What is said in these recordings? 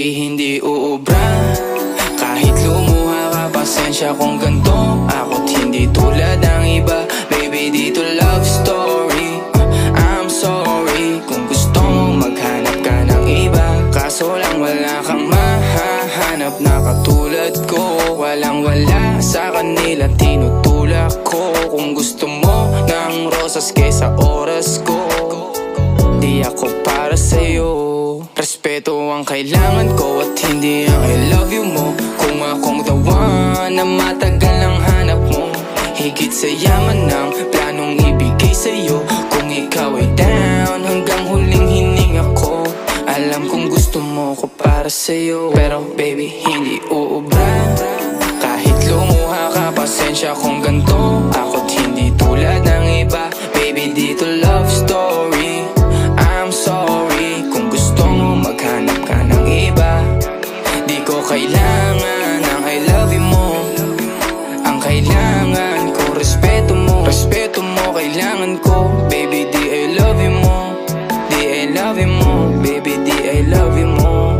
baby, hindi uubra. Kahit lumuha ka, pasensya kung ganto. Ako't hindi tulad ng iba. Baby, dito love story. I'm sorry kung gusto mong maghanap ka ng iba. Kaso lang wala kang mahahanap na katulad ko. Walang wala sa kanila, tinutulak ko. Kung gusto mo ng rosas kesa oras ko, di ako para sa'yo. Respeto ang kailangan ko at hindi ang I love you mo. Kung akong the one na matagal ang hanap mo, higit sa yaman ng planong ibigay sa'yo. Kung ikaw ay down hanggang huling hininga ko, alam kong gusto mo ko para sa'yo. Pero baby, hindi uubra. Kahit lumuha ka, pasensya kung ganto. Ako't hindi tulad ng iba. Baby, dito love story. I'm sorry kung gusto mo maghanap ka ng iba. Di ko kailangan ang I love you mo. Ang kailangan ko, respeto mo. Respeto mo, kailangan ko. Baby, di I love you mo. Di I love you mo. Baby, di I love you mo.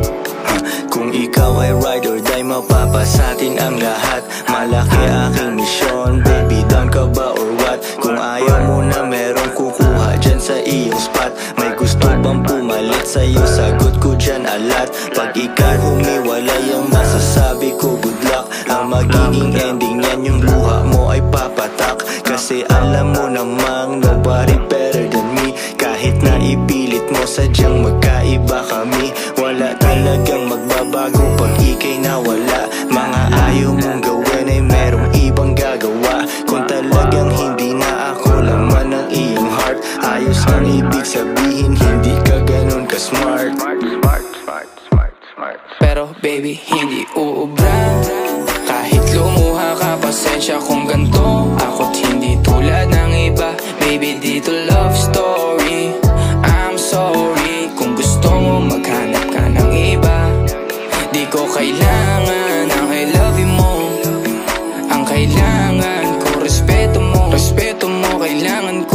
Kung ikaw ay ride or die, mapapasatin ang lahat. Malaki aking misyon, baby, down ka ba or what? Kung ayaw mo na merong kukuha dyan sa iyong spot. May gusto bang pumalit sa'yo? Sagot ko dyan alat. Pag ikaw humiwalay, ang masasabi ko good luck. Ang magiging ending yan, yung luha mo ay papatak. Kasi alam mo namang nobody better than me. Kahit na ipilit mo, sadyang magkaiba kami. Wala talagang magbabago pag ika'y nawala. Mga ayaw mong gawin ay merong ibang gagawa. Kung talagang hindi na ako laman ng iyong heart, ayos ang ibig sabihin, hindi ka ganun ka-smart. Pero baby, hindi uubra. Kahit lumuha ka, pasensya kung ganto. Ako't hindi tulad ng iba. Baby, dito love story. I'm sorry kung gusto mo maghanap ka ng iba. Di ko kailangan ang I love you mo. Ang kailangan ko, respeto mo. Respeto mo, kailangan ko.